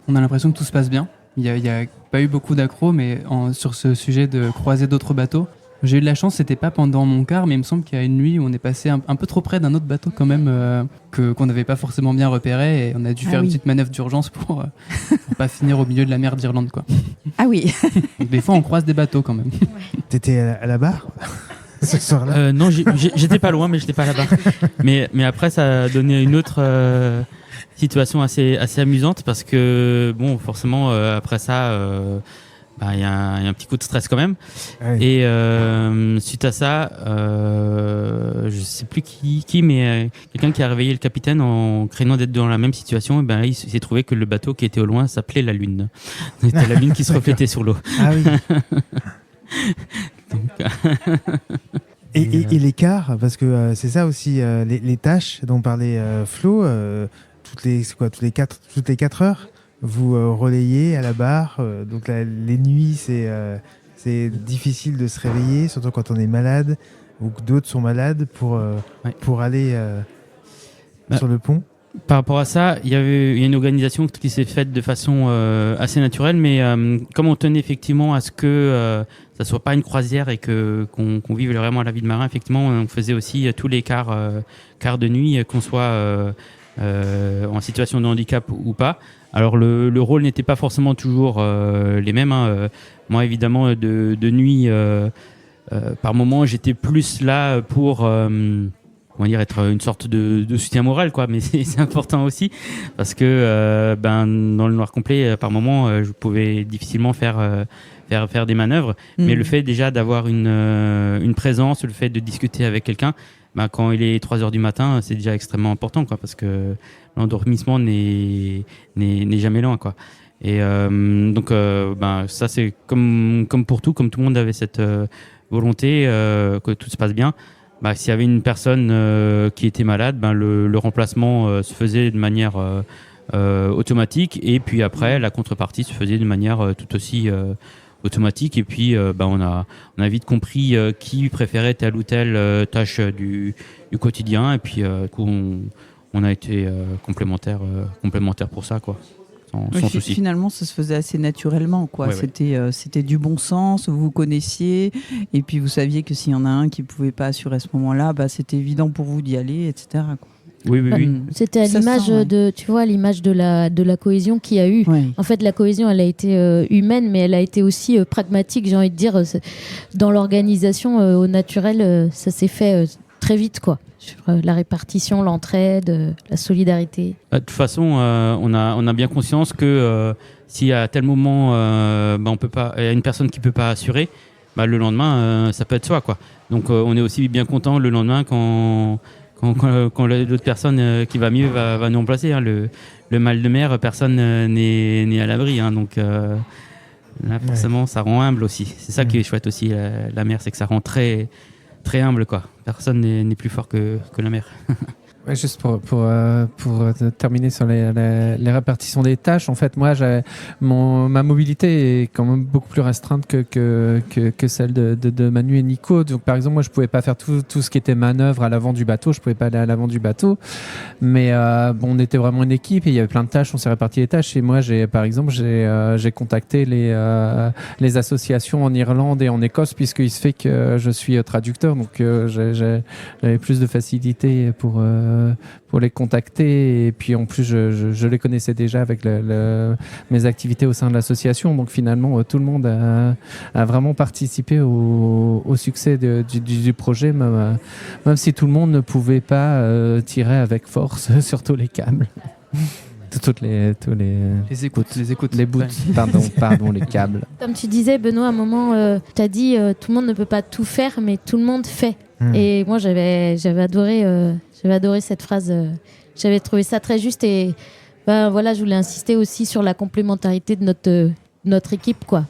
on a l'impression que tout se passe bien. Il n'y a pas eu beaucoup d'accros, mais sur ce sujet de croiser d'autres bateaux, j'ai eu de la chance, c'était pas pendant mon quart, mais il me semble qu'il y a une nuit où on est passé un peu trop près d'un autre bateau quand même, qu'on n'avait pas forcément bien repéré, et on a dû faire une petite manœuvre d'urgence pour pas finir au milieu de la mer d'Irlande, quoi. Ah oui. Donc, des fois, on croise des bateaux quand même. T'étais à la barre ce soir-là? Non, j'étais pas loin, mais j'étais pas là-bas. mais après, ça a donné une autre... situation assez amusante, parce que bon, forcément après ça y a un petit coup de stress quand même. Ouais. Et suite à ça je sais plus qui mais quelqu'un qui a réveillé le capitaine en craignant d'être dans la même situation, et là, il s'est trouvé que le bateau qui était au loin s'appelait la Lune. C'était la Lune qui se reflétait sur l'eau. Ah oui. Donc, et l'écart, parce que c'est ça aussi, les tâches dont parlait Flo, toutes les 4 heures, vous relayez à la barre. Donc les nuits, c'est difficile de se réveiller, surtout quand on est malade ou que d'autres sont malades, pour aller sur le pont. Par rapport à ça, il y a une organisation qui s'est faite de façon assez naturelle, mais comme on tenait effectivement à ce que ça soit pas une croisière et qu'on vive vraiment la vie de marin, effectivement, on faisait aussi tous les quarts de nuit, qu'on soit en situation de handicap ou pas. Alors le rôle n'était pas forcément toujours les mêmes, hein. Moi évidemment de nuit par moment j'étais plus là pour on va dire être une sorte de soutien moral, quoi, mais c'est important aussi, parce que dans le noir complet par moment je pouvais difficilement faire des manœuvres, mais le fait déjà d'avoir une présence, le fait de discuter avec quelqu'un, quand il est 3h du matin, c'est déjà extrêmement important, quoi, parce que l'endormissement n'est jamais loin, quoi. Et donc ça c'est comme pour tout, comme tout le monde avait cette volonté que tout se passe bien. S'il y avait une personne qui était malade, le remplacement se faisait de manière automatique, et puis après la contrepartie se faisait de manière tout aussi automatique, et puis on a vite compris qui préférait telle ou telle tâche du quotidien, et puis du coup on a été complémentaires pour ça, quoi. Sans souci. Finalement, ça se faisait assez naturellement, quoi. Ouais, c'était du bon sens, vous vous connaissiez, et puis vous saviez que s'il y en a un qui ne pouvait pas assurer à ce moment-là, c'était évident pour vous d'y aller, etc., quoi. Oui. C'était à l'image l'image de la cohésion qu'il y a eu. Oui. En fait, la cohésion, elle a été humaine, mais elle a été aussi pragmatique, j'ai envie de dire. Dans l'organisation au naturel, ça s'est fait très vite, quoi. Sur la répartition, l'entraide, la solidarité. De toute façon, on a bien conscience que si à tel moment on peut pas, il y a une personne qui peut pas assurer, le lendemain ça peut être soi, quoi. Donc on est aussi bien content le lendemain quand l'autre personne qui va mieux va nous remplacer, hein. Le mal de mer, personne n'est à l'abri, hein. Donc là forcément ça rend humble aussi. C'est ça qui est chouette aussi, la mer, c'est que ça rend très très humble, quoi. Personne n'est plus fort que la mer. Ouais, juste pour terminer sur les répartitions des tâches, en fait, moi, ma mobilité est quand même beaucoup plus restreinte que celle de Manu et Nico. Donc, par exemple, moi, je pouvais pas faire tout ce qui était manœuvre à l'avant du bateau. Je pouvais pas aller à l'avant du bateau. Mais on était vraiment une équipe et il y avait plein de tâches. On s'est réparti les tâches. Et moi, par exemple, j'ai contacté les associations en Irlande et en Écosse, puisqu'il se fait que je suis traducteur. Donc, j'avais plus de facilité pour les contacter, et puis en plus je les connaissais déjà avec mes activités au sein de l'association, donc finalement tout le monde a vraiment participé au succès du projet, même si tout le monde ne pouvait pas tirer avec force sur tous les câbles. Les écoutes. Les bouts, pardon, les câbles. Comme tu disais, Benoît, à un moment, tu as dit tout le monde ne peut pas tout faire, mais tout le monde fait. Et moi, j'avais adoré cette phrase. J'avais trouvé ça très juste. Et voilà, je voulais insister aussi sur la complémentarité de notre équipe, quoi.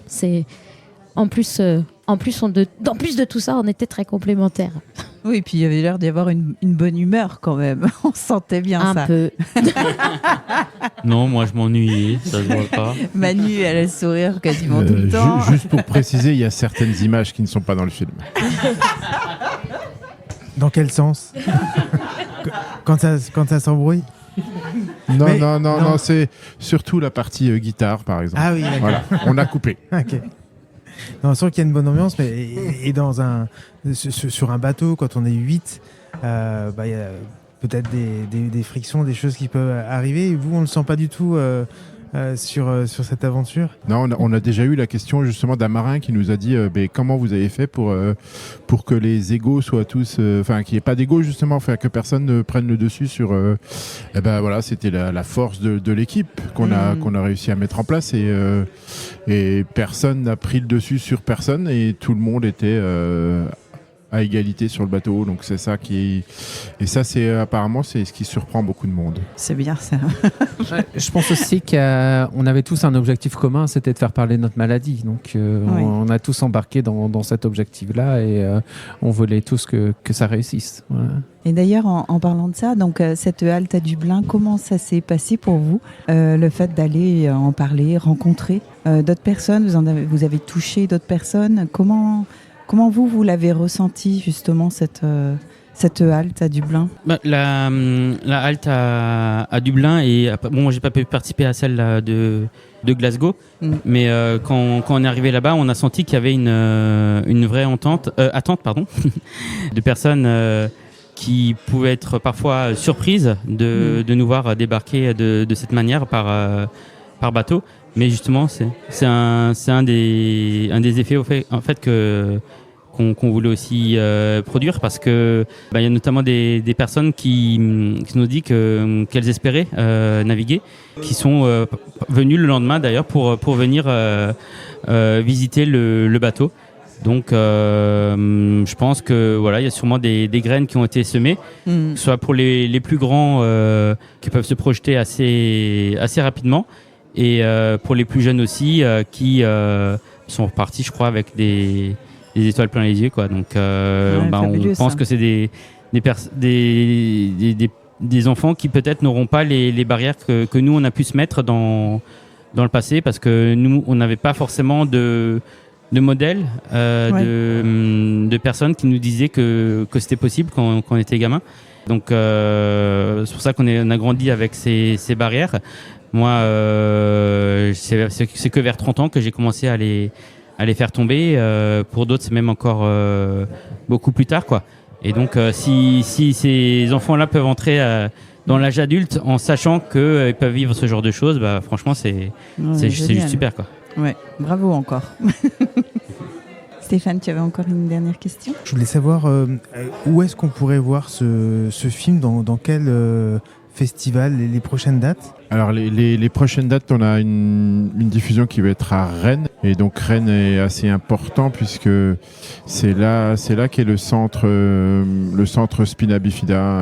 En plus de tout ça, on était très complémentaires. Oui, puis il y avait l'air d'y avoir une bonne humeur quand même. On sentait bien ça. Un peu. Non, moi je m'ennuyais, ça se voit pas. Manu, elle a le sourire quasiment tout le temps. Juste pour préciser, il y a certaines images qui ne sont pas dans le film. Dans quel sens? Quand ça s'embrouille? Non, c'est surtout la partie guitare, par exemple. Ah oui, d'accord. Voilà, on a coupé. Ok. Non, on sent qu'il y a une bonne ambiance, mais sur un bateau, quand on est 8, il y a peut-être des frictions, des choses qui peuvent arriver. Et vous, on ne le sent pas du tout sur cette aventure? Non, on a déjà eu la question justement d'un marin qui nous a dit comment vous avez fait pour que les égos soient tous, qu'il n'y ait pas d'égos justement, que personne ne prenne le dessus sur. Voilà, c'était la force de l'équipe qu'on a réussi à mettre en place, et personne n'a pris le dessus sur personne, et tout le monde était à égalité sur le bateau. Donc c'est ça et ça apparemment c'est ce qui surprend beaucoup de monde. C'est bien ça. Ouais, je pense aussi qu'on avait tous un objectif commun, c'était de faire parler notre maladie. Donc on a tous embarqué dans cet objectif-là, et on voulait tous que ça réussisse. Voilà. Et d'ailleurs, en parlant de ça, donc cette halte à Dublin, comment ça s'est passé pour vous, le fait d'aller en parler, rencontrer d'autres personnes, vous avez touché d'autres personnes, Comment vous l'avez ressenti justement cette halte à Dublin? La halte à Dublin, et moi j'ai pas pu participer à celle de Glasgow, mais quand on est arrivé là-bas, on a senti qu'il y avait une vraie attente de personnes qui pouvaient être parfois surprises de nous voir débarquer de cette manière par bateau. Mais justement, c'est un des effets en fait qu'on voulait aussi produire, parce que il y a notamment des personnes qui nous disent qu'elles espéraient naviguer, qui sont venues le lendemain d'ailleurs pour venir visiter le bateau. Donc je pense que voilà, il y a sûrement des graines qui ont été semées, soit pour les plus grands qui peuvent se projeter assez rapidement, et pour les plus jeunes aussi qui sont repartis, je crois, avec des étoiles plein les yeux, quoi. Donc on pense que c'est des enfants qui peut-être n'auront pas les barrières que nous on a pu se mettre dans le passé, parce que nous on n'avait pas forcément de modèles, de personnes qui nous disaient que c'était possible quand on était gamin. Donc c'est pour ça qu'on a grandi avec ces barrières. Moi, c'est que vers 30 ans que j'ai commencé à les faire tomber. Pour d'autres, c'est même encore beaucoup plus tard, quoi. Et donc, si ces enfants-là peuvent entrer dans l'âge adulte en sachant qu'ils peuvent vivre ce genre de choses, franchement, c'est juste super, quoi. Ouais, bravo encore. Stéphane, tu avais encore une dernière question? Je voulais savoir où est-ce qu'on pourrait voir ce film, dans quel festival, les prochaines dates? Alors les prochaines dates, on a une diffusion qui va être à Rennes, et donc Rennes est assez important puisque c'est là qu'est le centre Spina Bifida,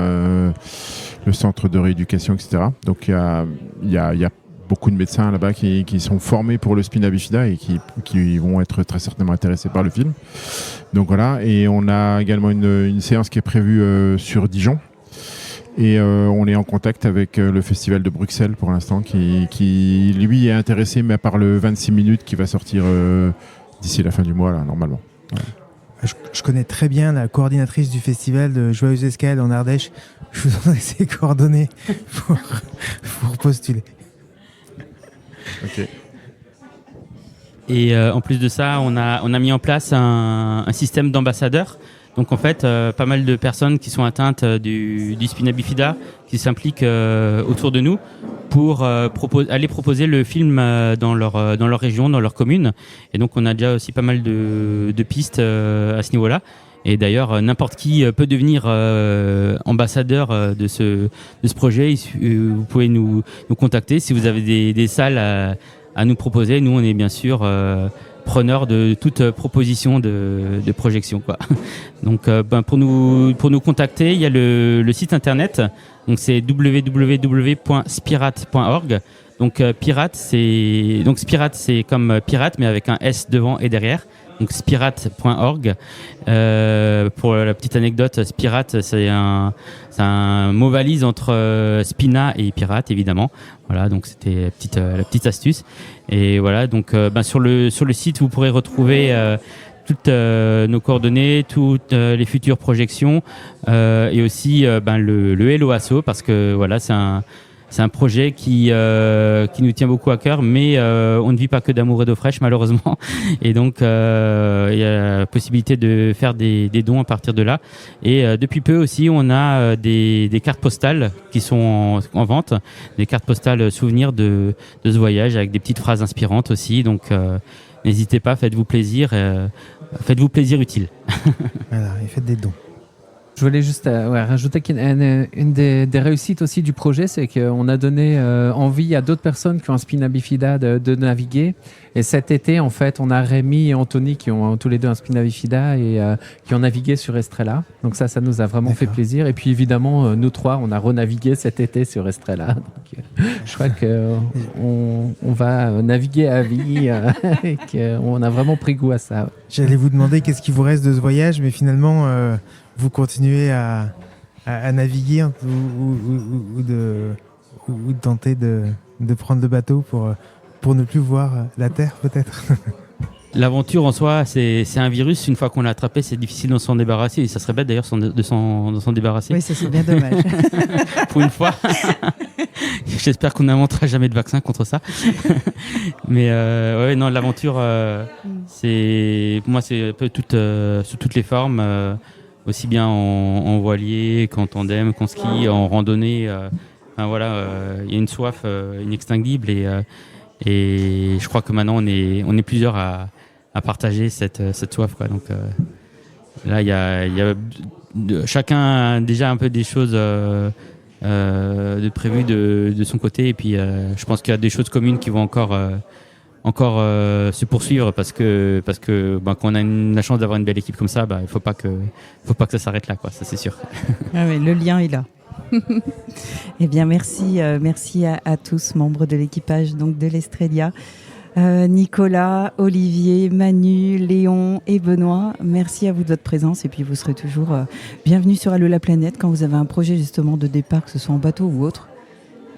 le centre de rééducation, etc. Donc il y a beaucoup de médecins là-bas qui sont formés pour le spina bifida et qui vont être très certainement intéressés par le film. Donc voilà, et on a également une séance qui est prévue sur Dijon. Et on est en contact avec le Festival de Bruxelles pour l'instant, qui lui est intéressé, mais par le 26 minutes qui va sortir d'ici la fin du mois, là, normalement. Ouais. Je connais très bien la coordinatrice du festival de Joyeuse Escale en Ardèche. Je vous donnerai ses coordonnées pour postuler. Ok. Et en plus de ça, on a mis en place un système d'ambassadeurs. Donc en fait, pas mal de personnes qui sont atteintes du spina bifida qui s'impliquent autour de nous pour aller proposer le film dans leur région, dans leur commune. Et donc on a déjà aussi pas mal de pistes à ce niveau-là. Et d'ailleurs, n'importe qui peut devenir ambassadeur de ce projet. Vous pouvez nous contacter si vous avez des salles à nous proposer. Nous, on est bien sûr preneur de toute proposition de projection, quoi. Donc pour nous contacter, il y a le site internet, donc c'est www.spirat.org. Donc pirate c'est comme pirate mais avec un S devant et derrière. Donc spirat.org. Pour la petite anecdote, Spirat c'est un mot valise entre spina et pirate évidemment. Voilà, donc c'était la petite astuce. Et voilà, donc sur le site vous pourrez retrouver toutes nos coordonnées, toutes les futures projections et aussi le Hello Asso, parce que voilà, c'est un projet qui nous tient beaucoup à cœur, mais on ne vit pas que d'amour et d'eau fraîche malheureusement. Et donc il y a la possibilité de faire des dons à partir de là. Et depuis peu aussi, on a des cartes postales qui sont en vente, des cartes postales souvenirs de ce voyage avec des petites phrases inspirantes aussi. Donc n'hésitez pas, faites-vous plaisir utile. Voilà, et faites des dons. Je voulais juste rajouter qu'une des réussites aussi du projet, c'est qu'on a donné envie à d'autres personnes qui ont un spina bifida de naviguer. Et cet été, en fait, on a Rémi et Anthony qui ont tous les deux un spina bifida et qui ont navigué sur Estrella. Donc ça nous a vraiment fait plaisir. Et puis évidemment, nous trois, on a renavigué cet été sur Estrella. Donc, je crois qu'on va naviguer à vie et qu'on a vraiment pris goût à ça. J'allais vous demander qu'est-ce qui vous reste de ce voyage, mais finalement, vous continuez à naviguer ou de tenter de prendre le bateau pour ne plus voir la Terre, peut-être. L'aventure en soi, c'est un virus. Une fois qu'on l'a attrapé, c'est difficile de s'en débarrasser. Et ça serait bête d'ailleurs de s'en débarrasser. Oui, ça c'est bien dommage. Pour une fois. J'espère qu'on n'inventera jamais de vaccin contre ça. Mais non, l'aventure, pour moi, c'est un peu sous toutes les formes. Aussi bien en voilier qu'en tandem, qu'en ski, en randonnée. Voilà, il y a une soif inextinguible et je crois que maintenant on est plusieurs à partager cette soif, quoi. Donc là il y a chacun a déjà un peu des choses de prévues de son côté, et puis je pense qu'il y a des choses communes qui vont encore se poursuivre parce que quand on a la chance d'avoir une belle équipe comme ça, il faut pas que ça s'arrête là, quoi. Ça c'est sûr. Ah oui, le lien est là. Eh bien, merci à tous, membres de l'équipage donc de l'Estrella. Nicolas, Olivier, Manu, Léon et Benoît, merci à vous de votre présence, et puis vous serez toujours bienvenus sur Allô la planète quand vous avez un projet justement de départ, que ce soit en bateau ou autre.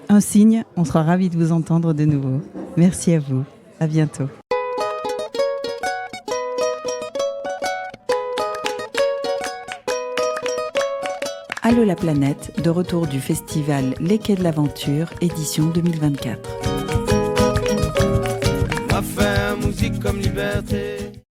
Un signe, on sera ravis de vous entendre de nouveau. Merci à vous, à bientôt. Allô la planète, de retour du festival Les Quais de l'Aventure, édition 2024. Ma faire musique comme liberté.